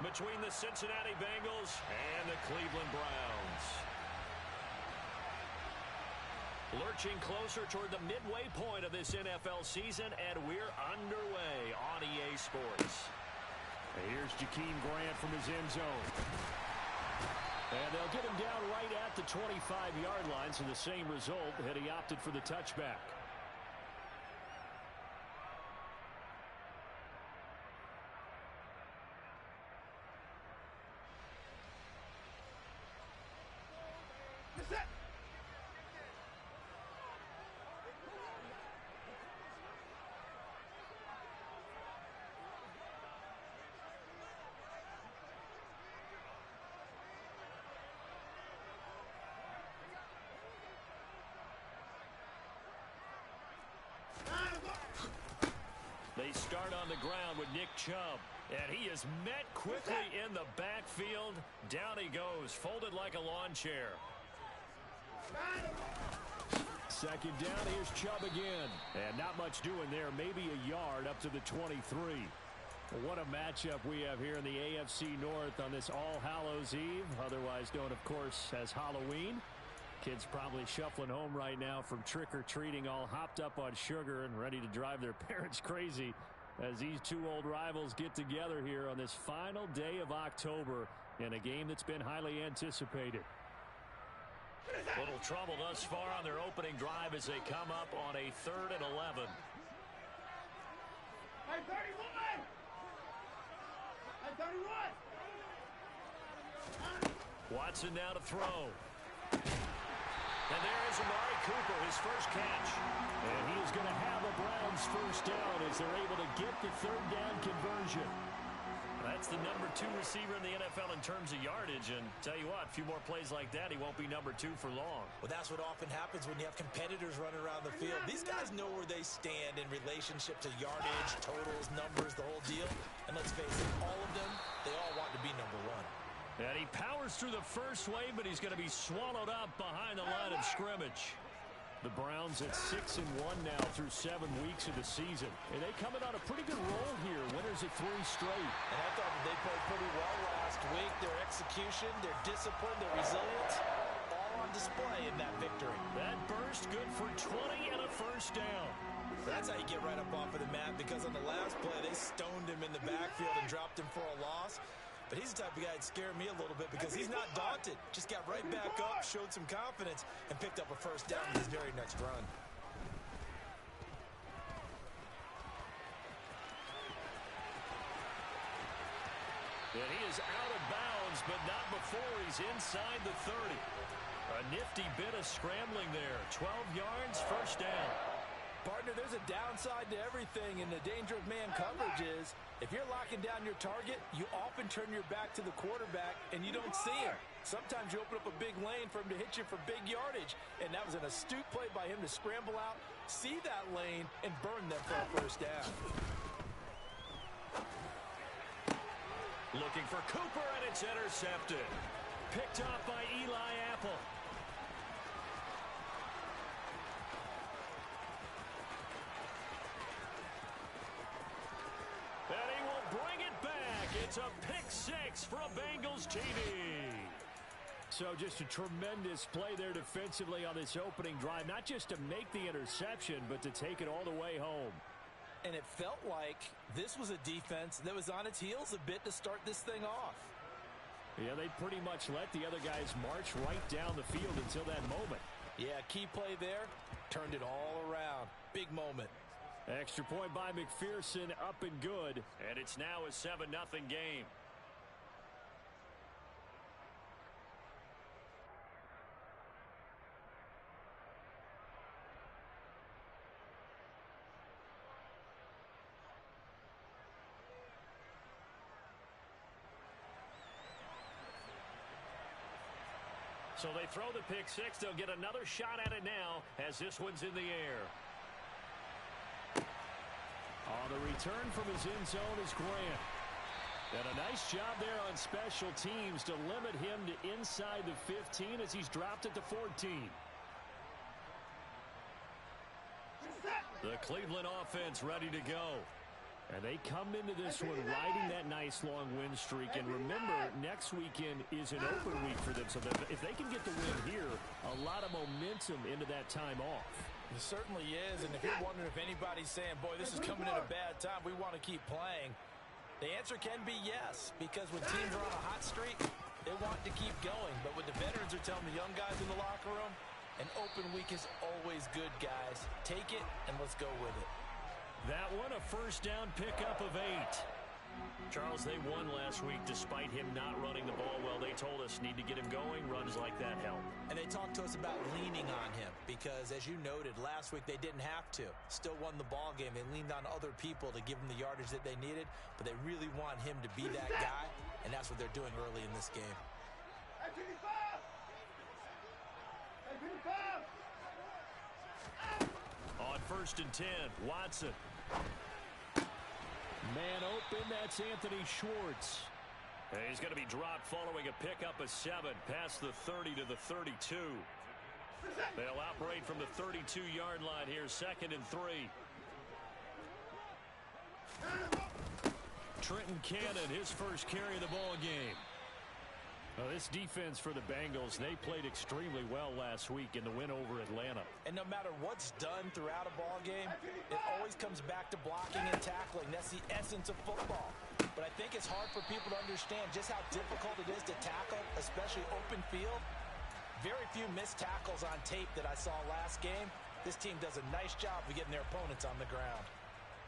between the Cincinnati Bengals and the Cleveland Browns. Lurching closer toward the midway point of this NFL season, and we're underway on EA Sports. Here's Jakeem Grant from his end zone. And they'll get him down right at the 25-yard line, so the same result had he opted for the touchback. They start on the ground with Nick Chubb. And he is met quickly in the backfield. Down he goes, folded like a lawn chair. Second down, here's Chubb again. And not much doing there, maybe a yard up to the 23. What a matchup we have here in the AFC North on this All Hallows Eve, otherwise known, of course, as Halloween. Kids probably shuffling home right now from trick-or-treating, all hopped up on sugar and ready to drive their parents crazy as these two old rivals get together here on this final day of October in a game that's been highly anticipated. Little trouble thus far on their opening drive as they come up on a 3rd and 11. Hey, 31! Hey, 31! Watson now to throw. And there is Amari Cooper, his first catch. And he is going to have a Browns first down as they're able to get the 3rd down conversion. That's the number 2 receiver in the NFL in terms of yardage. And tell you what, a few more plays like that, he won't be number 2 for long. Well, that's what often happens when you have competitors running around the field. These guys know where they stand in relationship to yardage, totals, numbers, the whole deal. And let's face it, all of them, they all want to be number 1. And he powers through the first wave, but he's going to be swallowed up behind the line of scrimmage. The Browns at 6-1 now through 7 weeks of the season. And they coming on a pretty good roll here. Winners of 3 straight. And I thought that they played pretty well last week. Their execution, their discipline, their resilience, all on display in that victory. That burst good for 20 and a first down. That's how you get right up off of the mat, because on the last play, they stoned him in the backfield and dropped him for a loss. But he's the type of guy that scared me a little bit because he's not daunted. Just got right back up, showed some confidence, and picked up a first down in his very next run. And he is out of bounds, but not before he's inside the 30. A nifty bit of scrambling there. 12 yards, first down. Partner, there's a downside to everything, and the danger of man coverage is if you're locking down your target, you often turn your back to the quarterback and you don't see him. Sometimes you open up a big lane for him to hit you for big yardage, and that was an astute play by him to scramble out, see that lane, and burn them for a first down. Looking for Cooper, and it's intercepted. Picked off by Eli Apple. And he will bring it back. It's a pick 6 from Bengals TV. So just a tremendous play there defensively on this opening drive. Not just to make the interception, but to take it all the way home. And it felt like this was a defense that was on its heels a bit to start this thing off. Yeah, they pretty much let the other guys march right down the field until that moment. Yeah, key play there. Turned it all around. Big moment. Extra point by McPherson, up and good. And it's now a 7-0 game. So they throw the pick 6. They'll get another shot at it now as this one's in the air. On the return from his end zone is Grant. And a nice job there on special teams to limit him to inside the 15 as he's dropped it to 14. The Cleveland offense ready to go. And they come into this one riding that nice long win streak. And remember, next weekend is an open week for them. So if they can get the win here, a lot of momentum into that time off. It certainly is. And if you're wondering if anybody's saying, boy, this is coming at a bad time, we want to keep playing, the answer can be yes. Because when teams are on a hot streak, they want to keep going. But what the veterans are telling the young guys in the locker room, an open week is always good, guys. Take it, and let's go with it. That one, a first down pickup of 8. Charles, they won last week despite him not running the ball well. They told us need to get him going. Runs like that help. And they talked to us about leaning on him because, as you noted, last week they didn't have to. Still won the ball game. They leaned on other people to give them the yardage that they needed, but they really want him to be that guy, and that's what they're doing early in this game. On 1st and 10, Watson. Man open, that's Anthony Schwartz. And he's going to be dropped following a pickup of 7 past the 30 to the 32. They'll operate from the 32-yard line here, 2nd and 3. Trenton Cannon, his first carry of the ball game. Well, this defense for the Bengals, they played extremely well last week in the win over Atlanta. And no matter what's done throughout a ball game, it always comes back to blocking and tackling. That's the essence of football. But I think it's hard for people to understand just how difficult it is to tackle, especially open field. Very few missed tackles on tape that I saw last game. This team does a nice job of getting their opponents on the ground.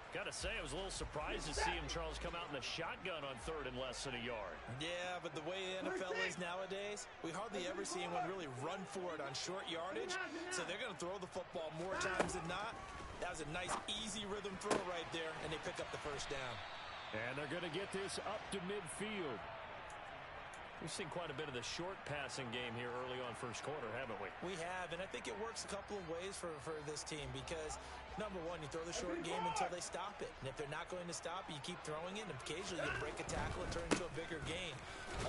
Got to say, I was a little surprised to see him, Charles, come out in the shotgun on 3rd and less than a yard. Yeah, but the way the NFL is nowadays, we hardly ever see anyone really run for it on short yardage. So they're going to throw the football more times than not. That was a nice, easy rhythm throw right there, and they pick up the first down. And they're going to get this up to midfield. We've seen quite a bit of the short passing game here early on first quarter, haven't we? We have, and I think it works a couple of ways for this team because, number one, you throw the short game until they stop it. And if they're not going to stop it, you keep throwing it, and occasionally you break a tackle and turn into a bigger gain.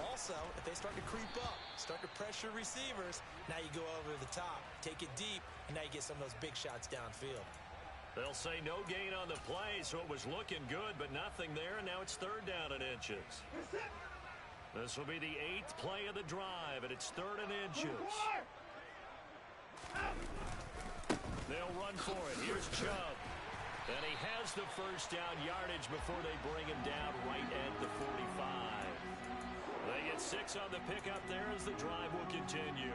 Also, if they start to creep up, start to pressure receivers, now you go over the top, take it deep, and now you get some of those big shots downfield. They'll say no gain on the play, so it was looking good, but nothing there, and now it's 3rd down and inches. This will be the 8th play of the drive, and it's 3rd and inches. They'll run for it. Here's Chubb. And he has the first down yardage before they bring him down right at the 45. They get 6 on the pickup there as the drive will continue.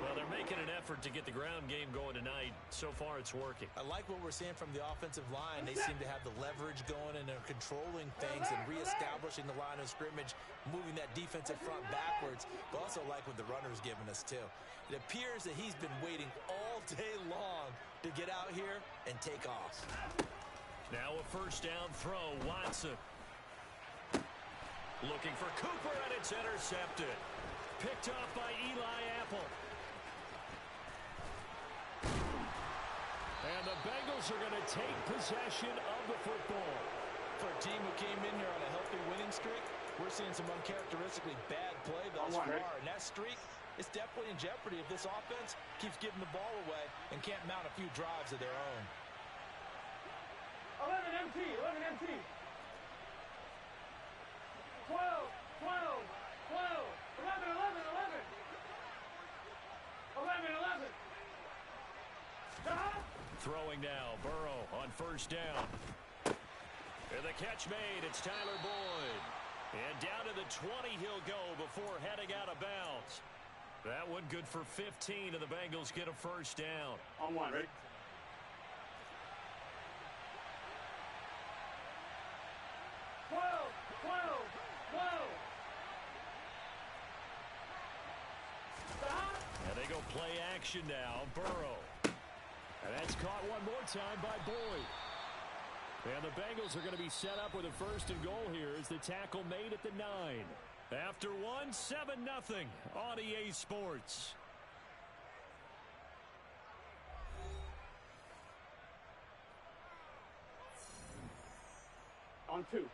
Well, they're making an effort to get the ground game going tonight. So far, it's working. I like what we're seeing from the offensive line. They seem to have the leverage going, and they're controlling things and reestablishing the line of scrimmage, moving that defensive front backwards. But also like what the runner's giving us, too. It appears that he's been waiting all day long to get out here and take off. Now a first down throw. Watson. Looking for Cooper, and it's intercepted. Picked off by Eli Apple. And the Bengals are going to take possession of the football. For a team who came in here on a healthy winning streak, we're seeing some uncharacteristically bad play thus far. And that streak is definitely in jeopardy if this offense keeps giving the ball away and can't mount a few drives of their own. 11 MT, 11 MT. 12, 12, 12, 11, 11, 11. 11, 11. Throwing now, Burrow on first down. And the catch made, it's Tyler Boyd. And down to the 20 he'll go before heading out of bounds. That one good for 15, and the Bengals get a first down. On 1, ready? And they go play action now, Burrow. And that's caught one more time by Boyd. And the Bengals are going to be set up with a 1st and goal here as the tackle made at the 9. After one, 7-0 on EA Sports. On 2.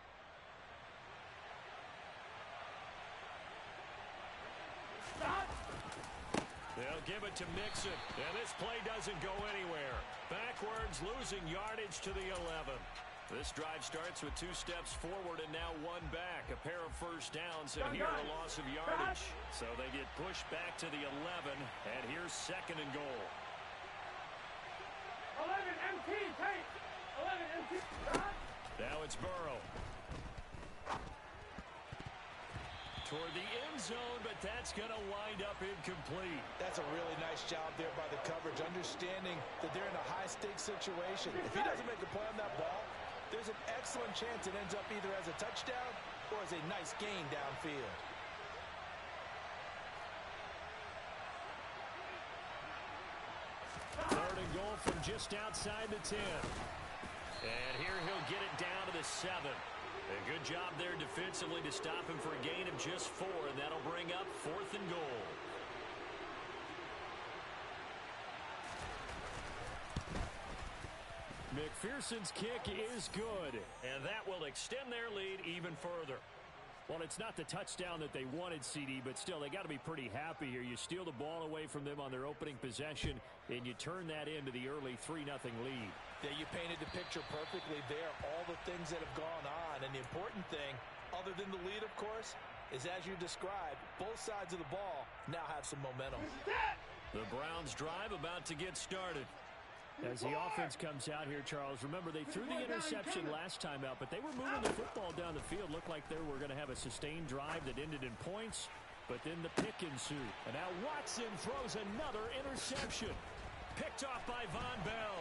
They'll give it to Mixon, and this play doesn't go anywhere. Backwards, losing yardage to the 11. This drive starts with 2 steps forward and now 1 back. A pair of first downs and here a loss of yardage. So they get pushed back to the 11, and here's 2nd and goal. 11 MT, take. 11 MT. Now it's Burrow. Toward the end zone, but that's going to wind up incomplete. That's a really nice job there by the coverage, understanding that they're in a high-stakes situation. If he doesn't make a play on that ball, there's an excellent chance it ends up either as a touchdown or as a nice gain downfield. Third and goal from just outside the 10. And here he'll get it down to the 7. A good job there defensively to stop him for a gain of just 4, and that'll bring up 4th and goal. McPherson's kick is good. And that will extend their lead even further. Well, it's not the touchdown that they wanted, CD, but still, they got to be pretty happy here. You steal the ball away from them on their opening possession, and you turn that into the early 3-0 lead. Yeah, you painted the picture perfectly there, all the things that have gone on. And the important thing, other than the lead, of course, is as you described, both sides of the ball now have some momentum. The Browns drive about to get started. As the offense comes out here, Charles, remember they threw the interception last time out, but they were moving the football down the field. Looked like they were going to have a sustained drive that ended in points, but then the pick ensued. And now Watson throws another interception. Picked off by Von Bell.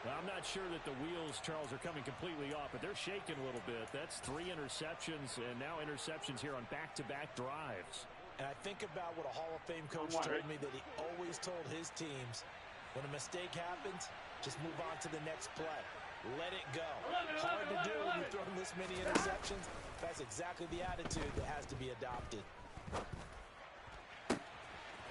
Now, I'm not sure that the wheels, Charles, are coming completely off, but they're shaking a little bit. That's 3 interceptions, and now interceptions here on back-to-back drives. And I think about what a Hall of Fame coach told me that he always told his teams, when a mistake happens, just move on to the next play. Let it go. Hard to do when you've thrown this many interceptions. That's exactly the attitude that has to be adopted.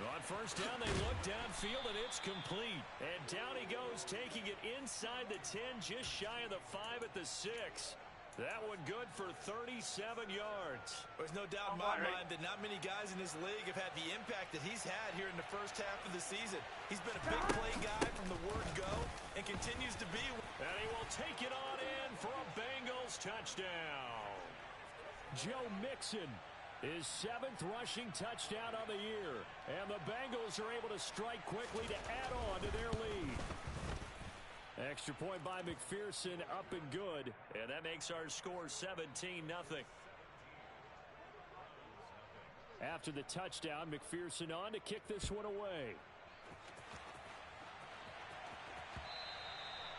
On first down, they look downfield, and it's complete. And down he goes, taking it inside the 10, just shy of the 5 at the 6. That one good for 37 yards. There's no doubt in my mind that not many guys in this league have had the impact that he's had here in the first half of the season. He's been a big play guy from the word go and continues to be. And he will take it on in for a Bengals touchdown. Joe Mixon, his 7th rushing touchdown of the year. And the Bengals are able to strike quickly to add on to their lead. Extra point by McPherson, up and good. And that makes our score 17-0. After the touchdown, McPherson on to kick this one away.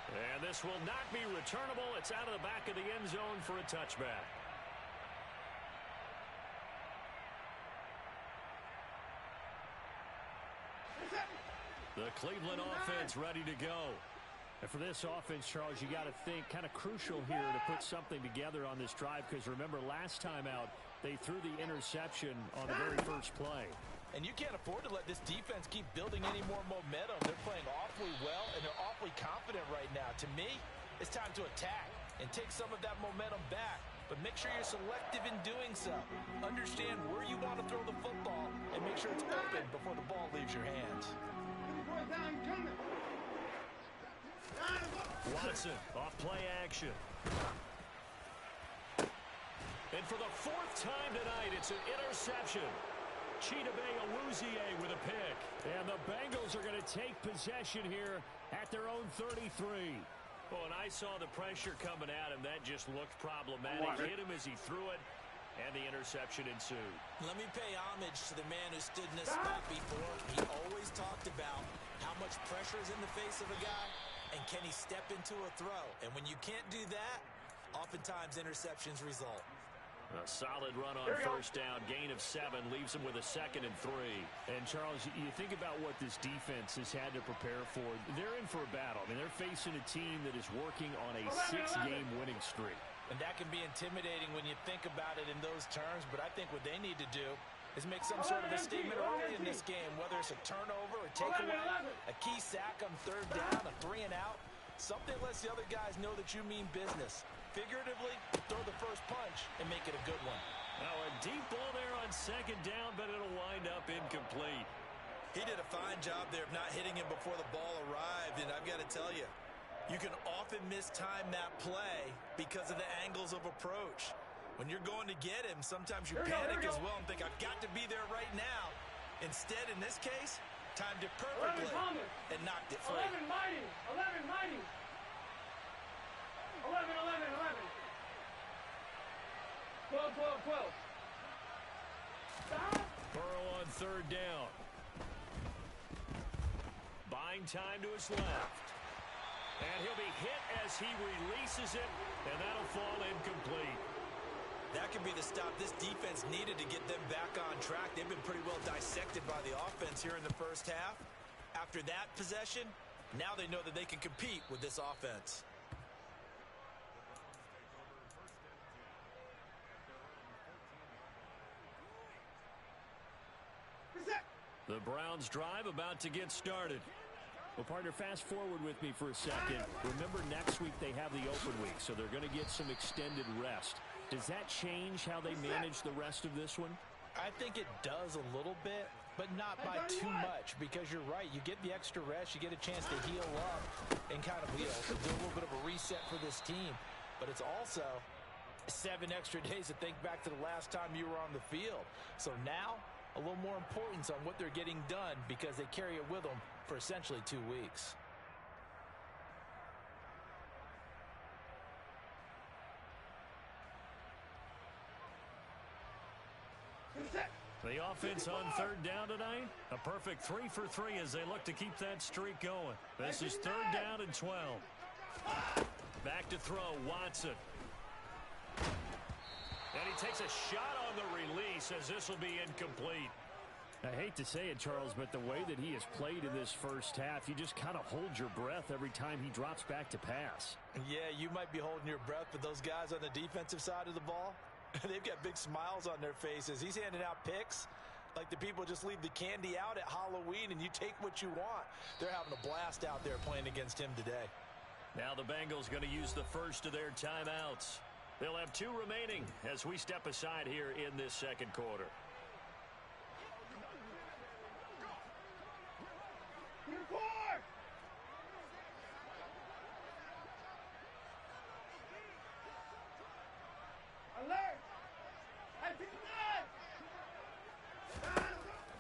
And this will not be returnable. It's out of the back of the end zone for a touchback. The Cleveland offense ready to go. And for this offense, Charles, you got to think kind of crucial here to put something together on this drive, because remember last time out they threw the interception on the very first play. And you can't afford to let this defense keep building any more momentum. They're playing awfully well, and they're awfully confident right now. To me, it's time to attack and take some of that momentum back. But make sure you're selective in doing so. Understand where you want to throw the football and make sure it's open before the ball leaves your hands. Watson off play action. And for the 4th time tonight, it's an interception. Chidobe Awuzie with a pick. And the Bengals are going to take possession here at their own 33. Oh, and I saw the pressure coming at him. That just looked problematic. Hit him as he threw it, and the interception ensued. Let me pay homage to the man who stood in this spot before. He always talked about how much pressure is in the face of a guy, and can he step into a throw? And when you can't do that, oftentimes interceptions result. A solid run on first down. Gain of 7 leaves him with a 2nd and 3. And, Charles, you think about what this defense has had to prepare for. They're in for a battle. I mean, they're facing a team that is working on a 6-game winning streak. And that can be intimidating when you think about it in those terms, but I think what they need to do is make some sort of a statement early in this game, whether it's a turnover or takeaway, a key sack on 3rd down, a 3 and out. Something lets the other guys know that you mean business. Figuratively, throw the first punch and make it a good one. Now a deep ball there on 2nd down, but it'll wind up incomplete. He did a fine job there of not hitting him before the ball arrived, and I've got to tell you, You can often mistime that play because of the angles of approach. When you're going to get him, sometimes you panic as well and think, I've got to be there right now. Instead, in this case, timed it perfectly and knocked it free. 11 mighty. 11 mighty. 11, 11, 11. 12, 12, 12. Stop. Burrow on third down. Buying time to his left. And he'll be hit as he releases it, and that'll fall incomplete. That could be the stop this defense needed to get them back on track. They've been pretty well dissected by the offense here in the first half. After that possession, now they know that they can compete with this offense. The Browns drive about to get started. Well, partner, fast forward with me for a second. Remember, next week they have the open week, so they're going to get some extended rest. Does that change how they manage the rest of this one? I think it does a little bit, but not by too much, because you're right. You get the extra rest. You get a chance to heal up and kind of, do a little bit of a reset for this team. But it's also 7 extra days to think back to the last time you were on the field. So now, a little more importance on what they're getting done because they carry it with them for essentially 2 weeks. The offense on third down tonight, a perfect 3 for 3 as they look to keep that streak going. This is third down and 12. Back to throw, Watson. And he takes a shot on the release as this will be incomplete. I hate to say it, Charles, but the way that he has played in this first half, you just kind of hold your breath every time he drops back to pass. Yeah, you might be holding your breath, but those guys on the defensive side of the ball, they've got big smiles on their faces. He's handing out picks like the people just leave the candy out at Halloween and you take what you want. They're having a blast out there playing against him today. Now the Bengals going to use the first of their timeouts. They'll have 2 remaining as we step aside here in this second quarter.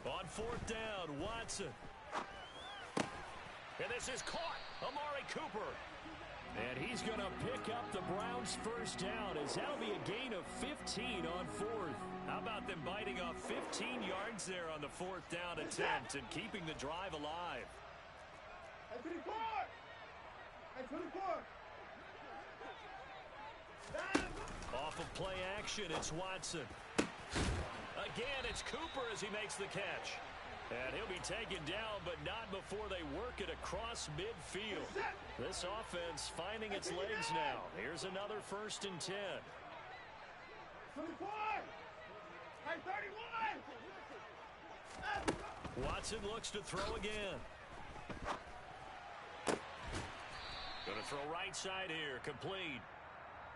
On fourth down, Watson. And this is caught. Amari Cooper. And he's going to pick up the Browns' first down as that'll be a gain of 15 on fourth. How about them biting off 15 yards there on the fourth down attempt and keeping the drive alive? Off of play action, it's Watson. Again, it's Cooper as he makes the catch. And he'll be taken down, but not before they work it across midfield. This offense finding its legs now. Here's another 1st and 10. 31. Watson looks to throw again. Going to throw right side here, complete.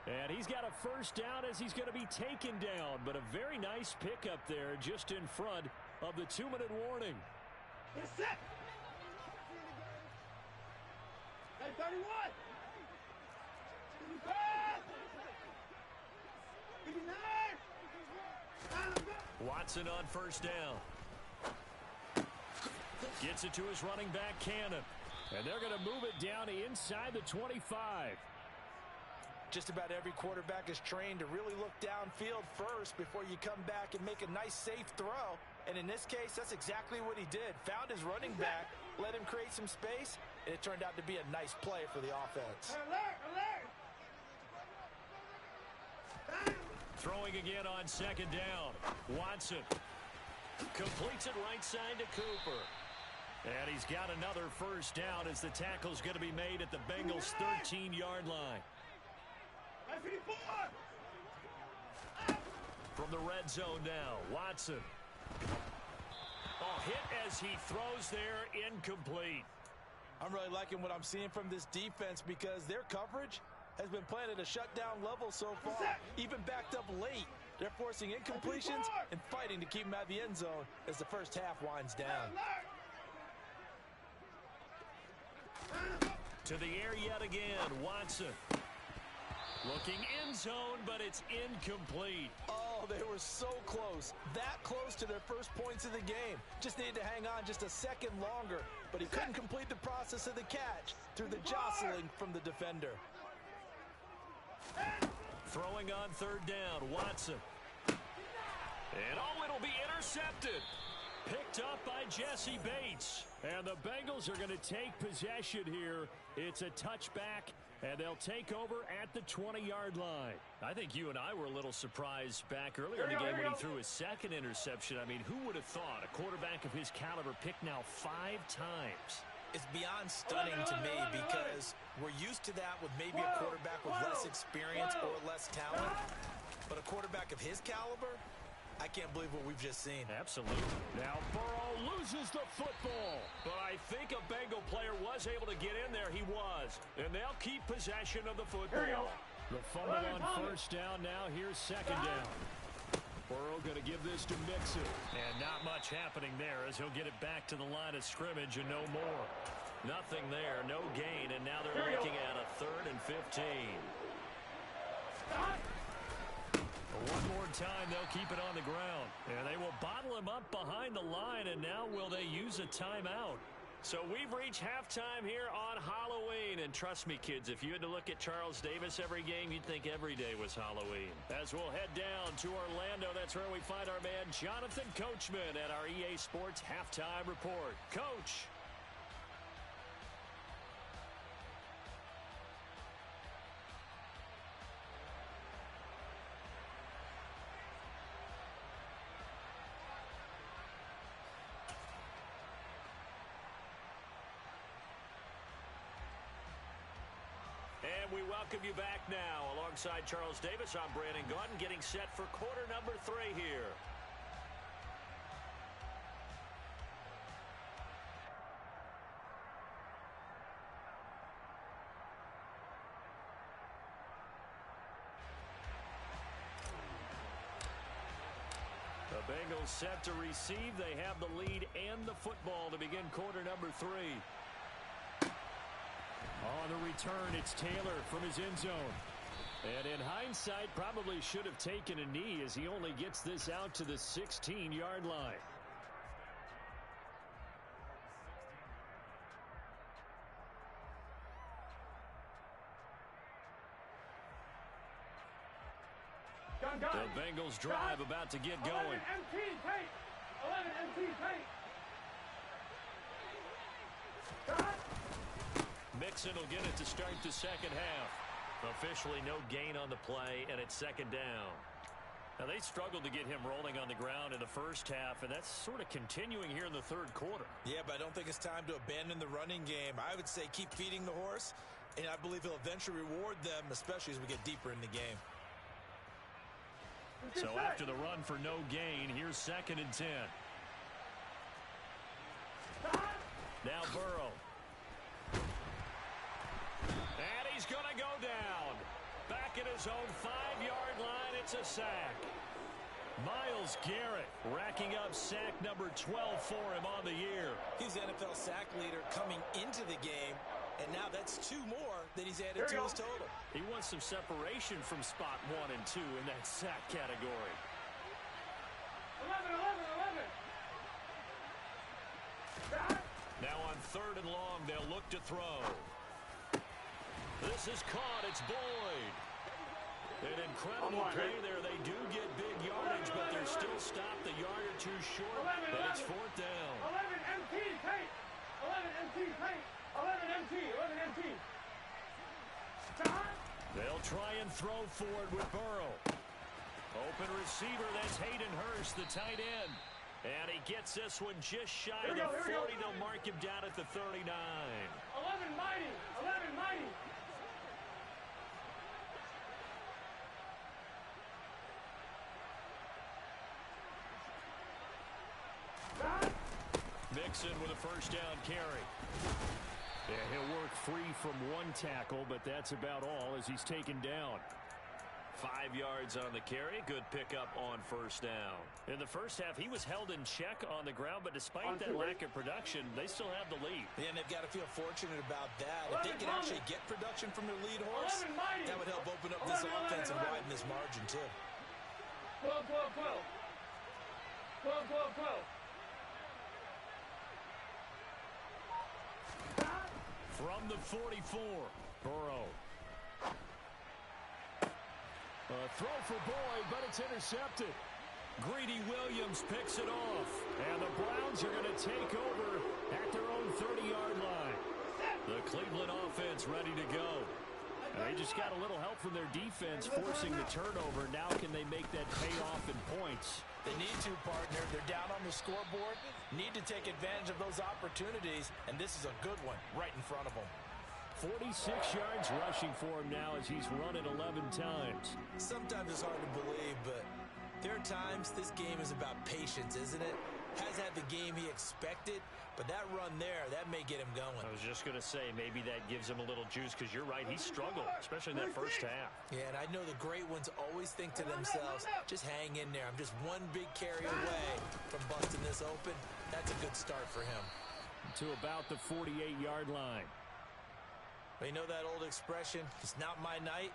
And he's got a first down as he's going to be taken down. But a very nice pickup there just in front of the 2-minute warning. It's set. 31. Watson on first down. Gets it to his running back, Cannon. And they're going to move it down inside the 25. Just about every quarterback is trained to really look downfield first before you come back and make a nice, safe throw. And in this case, that's exactly what he did. Found his running back, let him create some space, and it turned out to be a nice play for the offense. Throwing again on second down. Watson completes it right side to Cooper. And he's got another first down as the tackle's going to be made at the Bengals' 13-yard line. From the red zone now, Watson. Hit as he throws there, incomplete. I'm really liking what I'm seeing from this defense because their coverage has been playing at a shutdown level so far, even backed up late. They're forcing incompletions and fighting to keep them out of the end zone as the first half winds down. To the air yet again, Watson. Looking end zone, but it's incomplete. Oh, they were so close. That close to their first points of the game. Just needed to hang on just a second longer, but he couldn't complete the process of the catch through the jostling from the defender. Throwing on third down, Watson. And oh, it'll be intercepted. Picked up by Jesse Bates. And the Bengals are going to take possession here. It's a touchback, and they'll take over at the 20-yard line. I think you and I were a little surprised back earlier in the game when he threw his second interception. I mean, who would have thought a quarterback of his caliber picked now 5 times? It's beyond stunning to me because we're used to that with maybe a quarterback with less experience or less talent. But a quarterback of his caliber, I can't believe what we've just seen. Absolutely. Now Burrow loses the football. But I think a Bengal player was able to get in there. He was. And they'll keep possession of the football. The fumble on first down. Now here's second down. Burrow going to give this to Mixon. And not much happening there as he'll get it back to the line of scrimmage and no more. Nothing there, no gain, and now they're looking at a 3rd and 15. One more time, they'll keep it on the ground. And they will bottle him up behind the line, and now will they use a timeout? So we've reached halftime here on Halloween. And trust me, kids, if you had to look at Charles Davis every game, you'd think every day was Halloween. As we'll head down to Orlando, that's where we find our man Jonathan Coachman at our EA Sports Halftime Report. Coach. And we welcome you back now. Alongside Charles Davis, I'm Brandon Gaudin, getting set for quarter number 3 here. The Bengals set to receive. They have the lead and the football to begin quarter number 3. On the return, it's Taylor from his end zone. And in hindsight, probably should have taken a knee as he only gets this out to the 16-yard line. The Bengals drive about to get going. 11 MT tape. 11 MT tape. Mixon will get it to start the second half. Officially no gain on the play, and it's second down. Now, they struggled to get him rolling on the ground in the first half, and that's sort of continuing here in the third quarter. Yeah, but I don't think it's time to abandon the running game. I would say keep feeding the horse, and I believe he'll eventually reward them, especially as we get deeper in the game. So after the run for no gain, here's 2nd and 10. Now Burrow. And he's going to go down. Back at his own 5-yard line, it's a sack. Myles Garrett racking up sack number 12 for him on the year. He's the NFL sack leader coming into the game, and now that's 2 more that he's added to his total. He wants some separation from spot 1 and 2 in that sack category. 11, 11, 11. Now on 3rd and long, they'll look to throw. This is caught. It's Boyd. An incredible play there. They do get big yardage, but they're still stopped a yard or 2 short. And it's 4th down. 11 MT tape. 11 MT tape. 11 MT. 11 MT. They'll try and throw for it with Burrow. Open receiver. That's Hayden Hurst, the tight end. And he gets this one just shy of the 40. They'll mark him down at the 39. 11 mighty. 11 mighty. Mixon with a first down carry. Yeah, he'll work free from 1 tackle, but that's about all as he's taken down. 5 yards on the carry. Good pickup on first down. In the first half, he was held in check on the ground, but despite that lack of production, they still have the lead. Yeah, and they've got to feel fortunate about that. If they can actually get production from their lead horse, that would help open up this offense and widen this margin, too. 12, 12, 12. 12, 12, 12. From the 44, Burrow. A throw for Boyd, but it's intercepted. Greedy Williams picks it off. And the Browns are going to take over at their own 30-yard line. The Cleveland offense ready to go. And they just got a little help from their defense forcing the turnover. Now can they make that pay off in points? They need to, partner. They're down on the scoreboard. Need to take advantage of those opportunities. And this is a good one right in front of them. 46 yards rushing for him now as he's run it 11 times. Sometimes it's hard to believe, but there are times this game is about patience, isn't it? Has had the game he expected, but that run there, that may get him going. I was just going to say, maybe that gives him a little juice because you're right, he struggled, especially in that first half. Yeah, and I know the great ones always think to themselves, just hang in there. I'm just one big carry away from busting this open. That's a good start for him. To about the 48-yard line. But you know that old expression, it's not my night?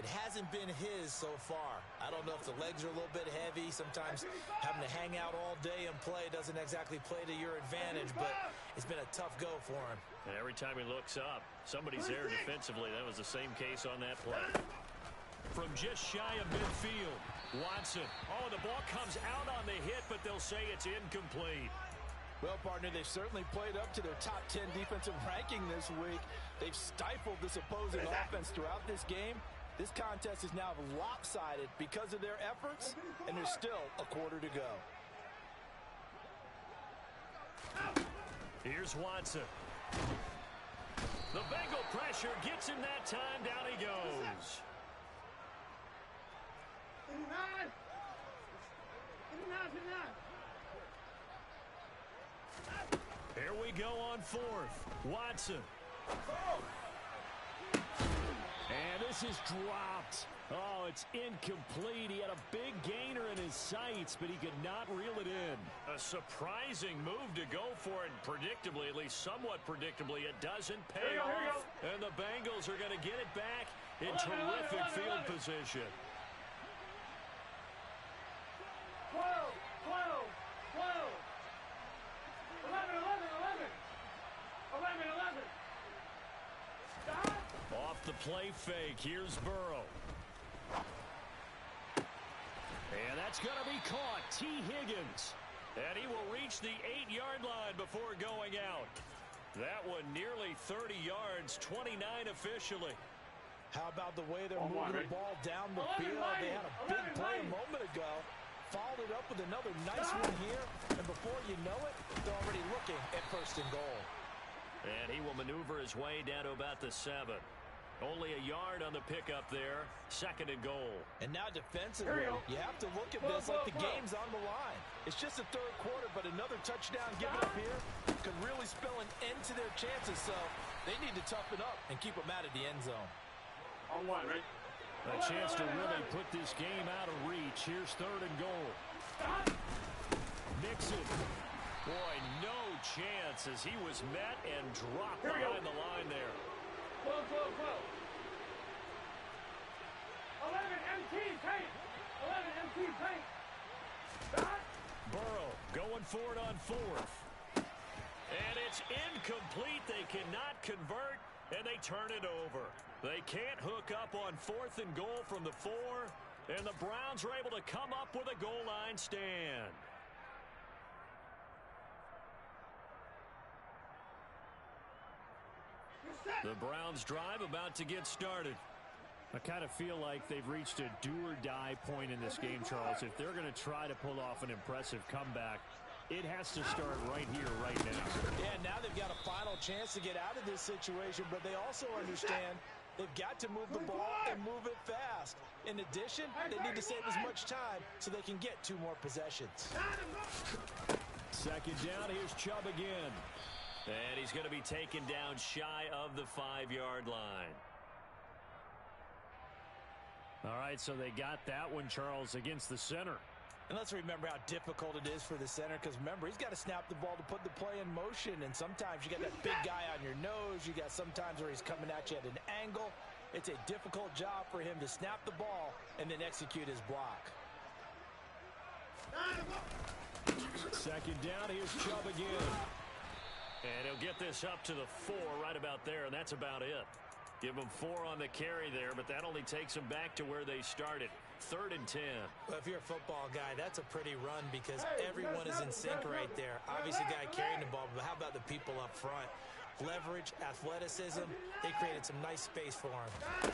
It hasn't been his so far. I don't know if the legs are a little bit heavy. Sometimes having to hang out all day and play doesn't exactly play to your advantage, but it's been a tough go for him. And every time he looks up, somebody's there defensively. That was the same case on that play. From just shy of midfield, Watson. Oh, the ball comes out on the hit, but they'll say it's incomplete. Well, partner, they've certainly played up to their top 10 defensive ranking this week. They've stifled this opposing offense throughout this game. This contest is now lopsided because of their efforts, and there's still a quarter to go. Here's Watson. The Bengal pressure gets him that time. Down he goes. 59. 59, 59. Here we go on fourth. Watson. And this is dropped. Oh, it's incomplete. He had a big gainer in his sights, but he could not reel it in. A surprising move to go for it. Predictably, at least somewhat predictably, it doesn't pay off. And the Bengals are going to get it back in terrific field position. 12, 12, 12. 11, 11, 11. 11, 11. Stop. Off the play fake, here's Burrow. And that's going to be caught. T. Higgins. And he will reach the 8-yard line before going out. That one nearly 30 yards, 29 officially. How about the way they're moving the ball down the field? They had a big play a moment ago. Followed it up with another nice one here. And before you know it, they're already looking at first and goal. And he will maneuver his way down to about the 7. Only a yard on the pickup there. Second and goal. And now defensively, you have to look at this like the game's on the line. It's just the third quarter, but another touchdown given up here could really spell an end to their chances. So they need to toughen up and keep them out of the end zone. On one, right? A chance to really put this game out of reach. Here's third and goal. Mixon. Boy, no chance as he was met and dropped behind the line there. 12, 12, 12. 11 MT paint. 11 MT paint. Stop. Burrow going for it on fourth. And it's incomplete. They cannot convert, and they turn it over. They can't hook up on fourth and goal from the 4, and the Browns are able to come up with a goal line stand. The Browns drive about to get started. I kind of feel like they've reached a do-or-die point in this game, Charles. If they're going to try to pull off an impressive comeback, it has to start right here, right now. Yeah, now they've got a final chance to get out of this situation, but they also understand they've got to move the ball and move it fast. In addition, they need to save as much time so they can get 2 more possessions. Second down, here's Chubb again. And he's going to be taken down shy of the 5-yard line. All right, so they got that one, Charles, against the center. And let's remember how difficult it is for the center, because remember, he's got to snap the ball to put the play in motion, and sometimes you got that big guy on your nose. You got sometimes where he's coming at you at an angle. It's a difficult job for him to snap the ball and then execute his block. Second down, here's Chubb again. And he'll get this up to the 4 right about there, and that's about it. Give them 4 on the carry there, but that only takes them back to where they started. 3rd and 10. Well, if you're a football guy, that's a pretty run because everyone is in sync right there. Obviously, guy carrying the ball, but how about the people up front? Leverage, athleticism, they created some nice space for him.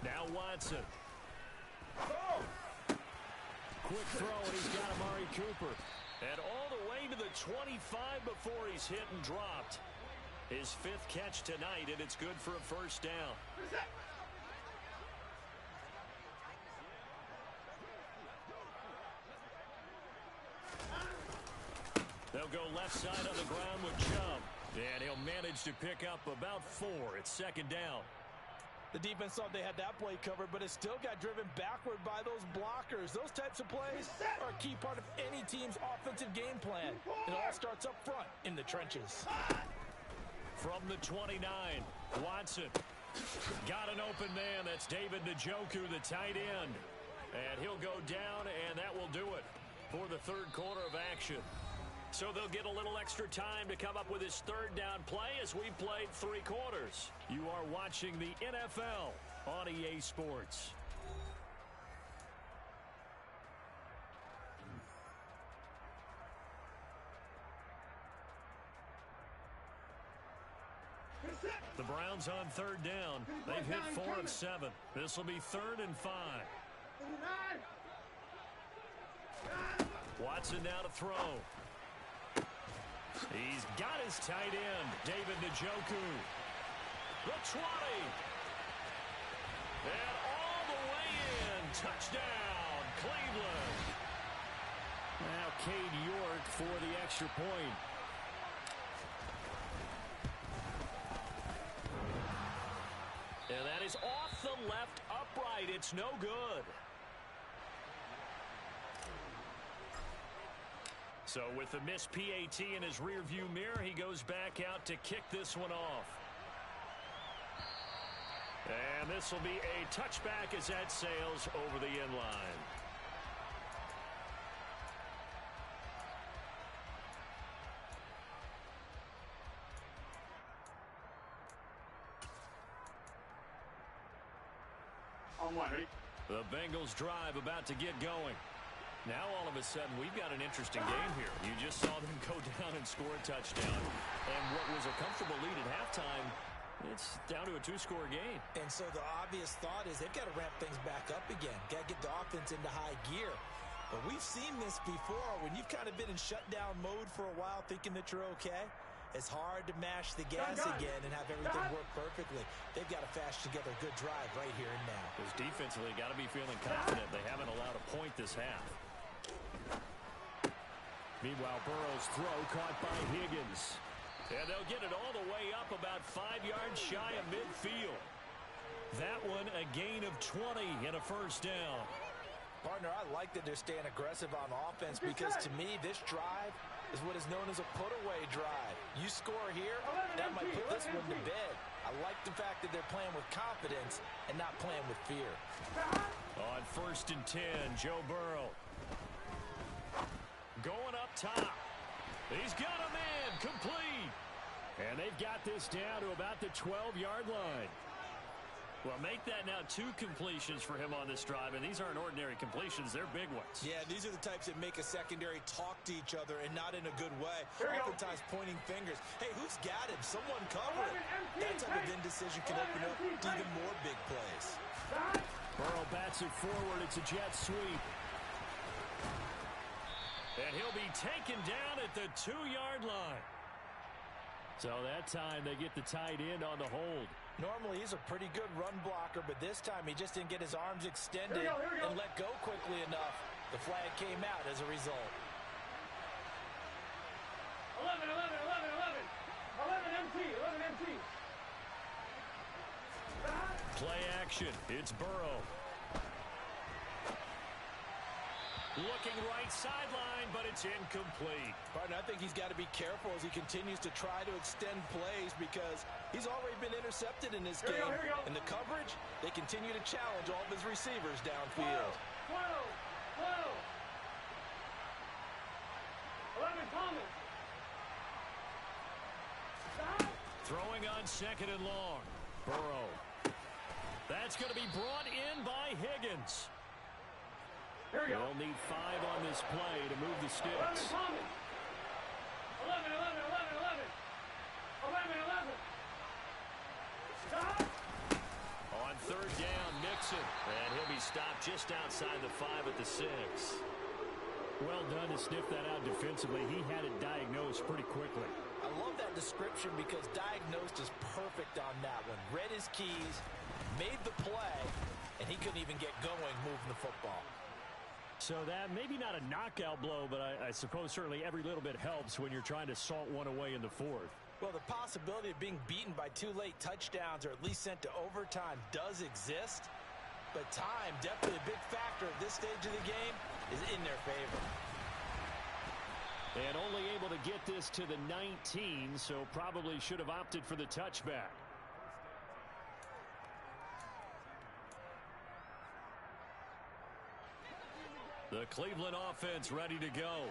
Now Watson. Quick throw, and he's got Amari Cooper. And all the way to the 25 before he's hit and dropped. His 5th catch tonight, and it's good for a first down. They'll go left side on the ground with Chubb. And he'll manage to pick up about 4. It's 2nd down. The defense thought they had that play covered, but it still got driven backward by those blockers. Those types of plays are a key part of any team's offensive game plan. It all starts up front in the trenches. From the 29, Watson. Got an open man. That's David Njoku, the tight end. And he'll go down, and that will do it for the 3rd quarter of action. So they'll get a little extra time to come up with his 3rd down play as we've played 3 quarters. You are watching the NFL on EA Sports. The Browns on 3rd down. They've hit 4 of 7. This will be 3rd and 5. Watson now to throw. He's got his tight end, David Njoku. The 20. And all the way in. Touchdown, Cleveland. Now Cade York for the extra point. And that is off the left upright. It's no good. So with the missed PAT in his rearview mirror, he goes back out to kick this one off. And this will be a touchback as that sails over the end line. The Bengals drive about to get going. Now, all of a sudden, we've got an interesting game here. You just saw them go down and score a touchdown. And what was a comfortable lead at halftime, it's down to a 2-score game. And so the obvious thought is they've got to ramp things back up again. Got to get the offense into high gear. But we've seen this before. When you've kind of been in shutdown mode for a while thinking that you're okay, it's hard to mash the gas again and have everything work perfectly. They've got to fashion together a good drive right here and now. Because defensively, got to be feeling confident. They haven't allowed a point this half. Meanwhile, Burrow's throw caught by Higgins. And they'll get it all the way up about 5 yards shy of midfield. That one a gain of 20 and a first down. Partner, I like that they're staying aggressive on offense because to me, this drive is what is known as a put-away drive. You score here, that might put this one to bed. I like the fact that they're playing with confidence and not playing with fear. On 1st and 10, Joe Burrow. Going up top. He's got a man, complete. And they've got this down to about the 12-yard line. Well, make that now 2 completions for him on this drive, and these aren't ordinary completions. They're big ones. Yeah, these are the types that make a secondary talk to each other and not in a good way. Oftentimes pointing fingers. Hey, who's got him? Someone cover it. That type of indecision can open up to even more big plays. Burrow bats it forward. It's a jet sweep. And he'll be taken down at the 2-yard line. So that time they get the tight end on the hold. Normally he's a pretty good run blocker, but this time he just didn't get his arms extended and let go quickly enough. The flag came out as a result. 11 MT. Play action. It's Burrow. Looking right sideline, but it's incomplete. Partner, I think he's got to be careful as he continues to try to extend plays because he's already been intercepted in this game. In the coverage, they continue to challenge all of his receivers downfield. 11 Thomas. Throwing on second and long. Burrow. That's going to be brought in by Higgins. They'll need 5 on this play to move the sticks. 11 Stop. On third down, Mixon. And he'll be stopped just outside the 5 at the 6. Well done to sniff that out defensively. He had it diagnosed pretty quickly. I love that description because diagnosed is perfect on that one. Read his keys, made the play, and he couldn't even get going moving the football. So that maybe not a knockout blow, but I suppose certainly every little bit helps when you're trying to salt one away in the fourth. Well, the possibility of being beaten by 2 late touchdowns or at least sent to overtime does exist. But time, definitely a big factor at this stage of the game, is in their favor. And only able to get this to the 19, so probably should have opted for the touchback. The Cleveland offense ready to go.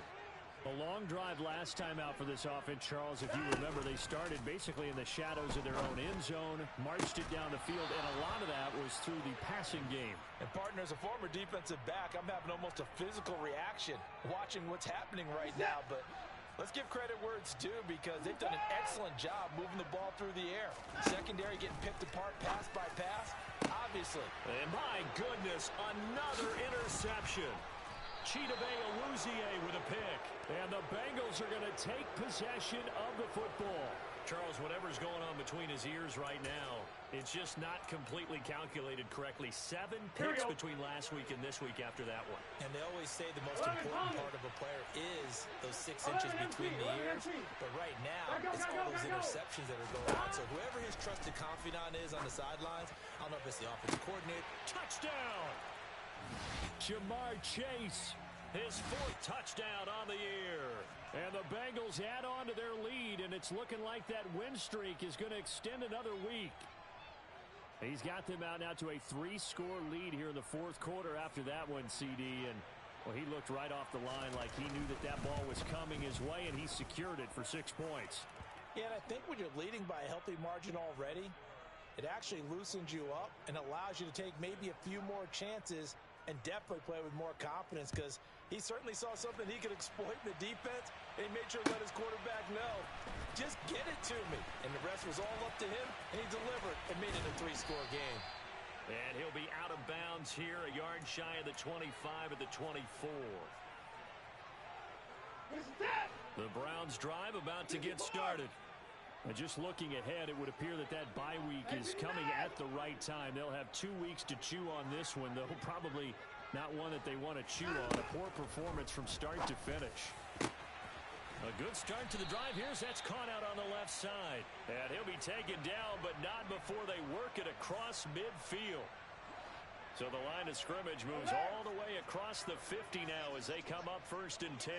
A long drive last time out for this offense, Charles. If you remember, they started basically in the shadows of their own end zone, marched it down the field, and a lot of that was through the passing game. And, partner, as a former defensive back, I'm having almost a physical reaction watching what's happening right now. But let's give credit where it's due because they've done an excellent job moving the ball through the air. Secondary getting picked apart pass by pass, obviously. And my goodness, another interception. Chidobe Awuzie with a pick. And the Bengals are going to take possession of the football. Charles, whatever's going on between his ears right now, it's just not completely calculated correctly. 7 picks between last week and this week after that one. And they always say the most important part of a player is those 6 inches between the ears. But right now, it's all those interceptions that are going on. So whoever his trusted confidant is on the sidelines, I don't know if it's the offensive coordinator. Touchdown! Jamar Chase, his 4th touchdown on the year. And the Bengals add on to their lead, and it's looking like that win streak is going to extend another week. He's got them out now to a 3-score lead here in the 4th quarter after that one, CD. And, well, he looked right off the line like he knew that that ball was coming his way, and he secured it for 6 points. Yeah, and I think when you're leading by a healthy margin already, it actually loosens you up and allows you to take maybe a few more chances and definitely play with more confidence because he certainly saw something he could exploit in the defense, and he made sure to let his quarterback know, just get it to me. And the rest was all up to him, and he delivered and made it a 3-score game. And he'll be out of bounds here, a yard shy of the 25 at the 24. The Browns drive about to get started. And just looking ahead, it would appear that that bye week is coming at the right time. They'll have 2 weeks to chew on this one, though probably not one that they want to chew on. A poor performance from start to finish. A good start to the drive here as that's caught out on the left side. And he'll be taken down, but not before they work it across midfield. So the line of scrimmage moves all the way across the 50 now as they come up 1st and 10.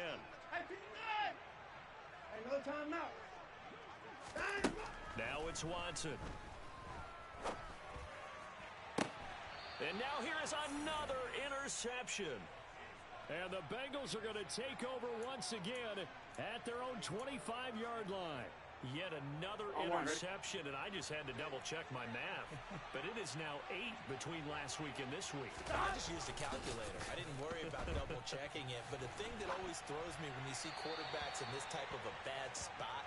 Hey, no time now. Now it's Watson. And now here is another interception. And the Bengals are going to take over once again at their own 25-yard line. Yet another interception, and I just had to double-check my math. But it is now 8 between last week and this week. I just used a calculator. I didn't worry about double-checking it. But the thing that always throws me when you see quarterbacks in this type of a bad spot,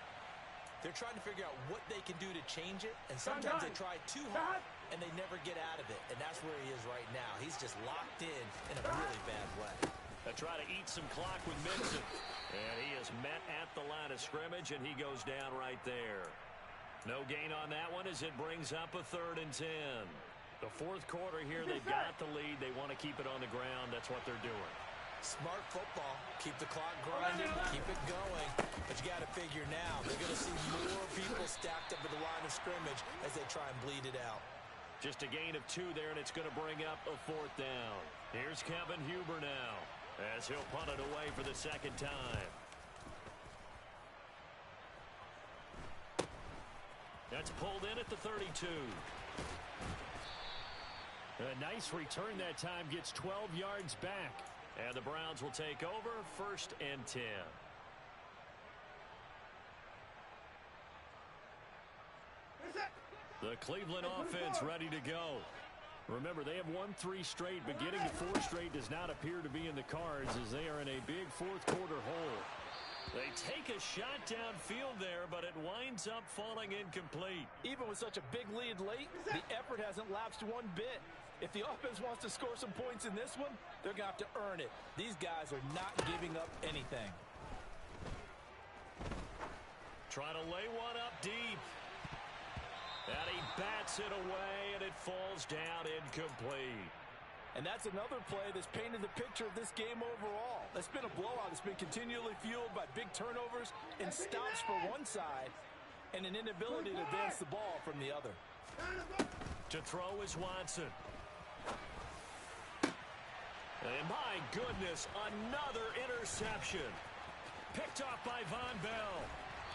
they're trying to figure out what they can do to change it, and sometimes they try too hard, and they never get out of it. And that's where he is right now. He's just locked in a really bad way. They try to eat some clock with Mixon. And he is met at the line of scrimmage, and he goes down right there. No gain on that one as it brings up a 3rd and 10. The 4th quarter here, they've got the lead. They want to keep it on the ground. That's what they're doing. Smart football. Keep the clock grinding, keep it going. But you got to figure now, they're going to see more people stacked up at the line of scrimmage as they try and bleed it out. Just a gain of 2 there, and it's going to bring up a 4th down. Here's Kevin Huber now. as he'll punt it away for the second time. That's pulled in at the 32. A nice return that time, gets 12 yards back. And the Browns will take over, 1st and 10. The Cleveland offense ready to go. Remember, they have won 3 straight, but getting to 4 straight does not appear to be in the cards as they are in a big fourth-quarter hole. They take a shot downfield there, but it winds up falling incomplete. Even with such a big lead late, the effort hasn't lapsed one bit. If the offense wants to score some points in this one, they're going to have to earn it. These guys are not giving up anything. Trying to lay one up deep. And he bats it away, and it falls down incomplete. And that's another play that's painted the picture of this game overall. It's been a blowout. It's been continually fueled by big turnovers and stops for one side and an inability to advance the ball from the other. To throw is Watson. And my goodness, another interception. Picked off by Von Bell.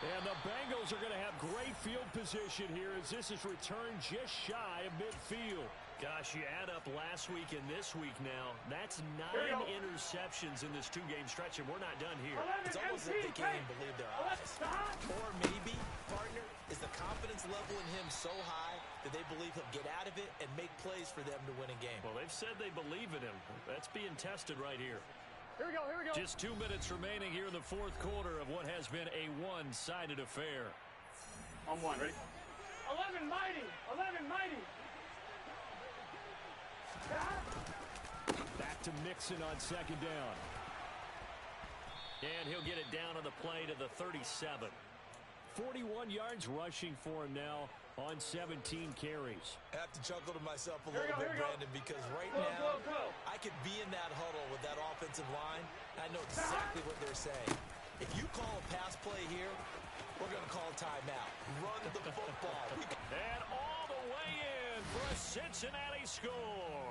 And the Bengals are going to have great field position here as this is returned just shy of midfield. Gosh, you add up last week and this week now, that's 9 interceptions in this 2-game stretch, and we're not done here. It's almost like they can't even believe their eyes. Or maybe, partner, is the confidence level in him so high that they believe he'll get out of it and make plays for them to win a game. Well, they've said they believe in him. That's being tested right here. Here we go, here we go. Just 2 minutes remaining here in the fourth quarter of what has been a one-sided affair. On one, ready? 11 mighty, 11 mighty. Back to Mixon on 2nd down. And he'll get it down on the play to the 37. 41 yards rushing for him now on 17 carries. I have to chuckle to myself a little bit, Brandon, because right now I could be in that huddle with that offensive line. I know exactly what they're saying. If you call a pass play here, we're going to call timeout. Run the football. And all the way in for a Cincinnati score.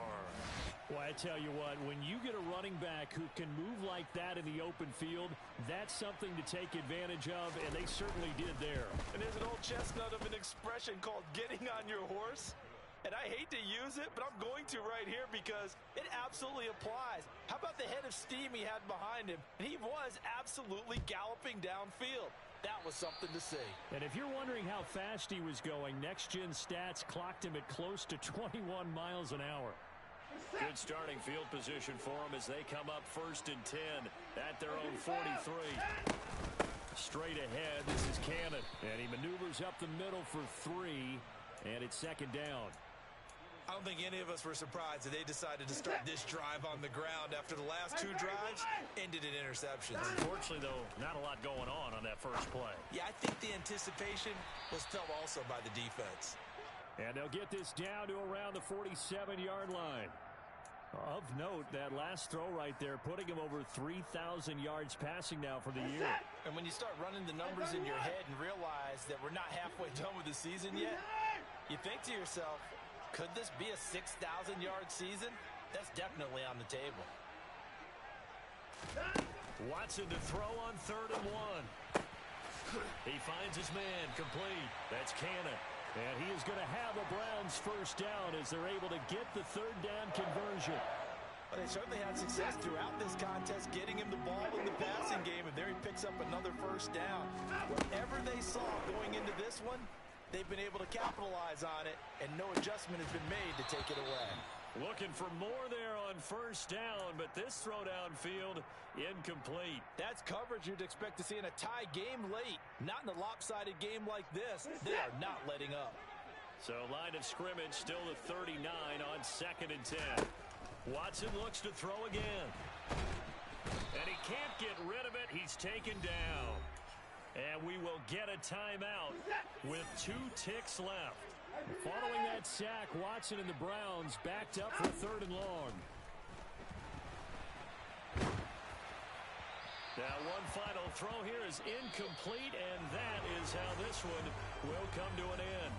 Well, I tell you what, when you get a running back who can move like that in the open field, that's something to take advantage of, and they certainly did there. And there's an old chestnut of an expression called getting on your horse. And I hate to use it, but I'm going to right here because it absolutely applies. How about the head of steam he had behind him? And he was absolutely galloping downfield. That was something to see. And if you're wondering how fast he was going, Next Gen Stats clocked him at close to 21 miles an hour. Good starting field position for them as they come up 1st and 10 at their own 43. Straight ahead, this is Cannon. And he maneuvers up the middle for 3, and it's 2nd down. I don't think any of us were surprised that they decided to start this drive on the ground after the last 2 drives ended in interceptions. Unfortunately, though, not a lot going on that first play. Yeah, I think the anticipation was felt also by the defense. And they'll get this down to around the 47-yard line. Of note, that last throw right there, putting him over 3,000 yards passing now for the year. And when you start running the numbers in your head and realize that we're not halfway done with the season yet, you think to yourself, could this be a 6,000-yard season? That's definitely on the table. Watson to throw on 3rd and 1. He finds his man complete. That's Cannon. And he is going to have a Browns first down as they're able to get the 3rd down conversion. Well, they certainly had success throughout this contest, getting him the ball in the passing game, and there he picks up another first down. Whatever they saw going into this one, they've been able to capitalize on it, and no adjustment has been made to take it away. Looking for more there on 1st down, but this throw downfield incomplete. That's coverage you'd expect to see in a tie game late. Not in a lopsided game like this. They are not letting up. So line of scrimmage still the 39 on 2nd and 10. Watson looks to throw again. And he can't get rid of it. He's taken down. And we will get a timeout with 2 ticks left. Following that sack, Watson and the Browns backed up for 3rd and long. Now one final throw here is incomplete, and that is how this one will come to an end.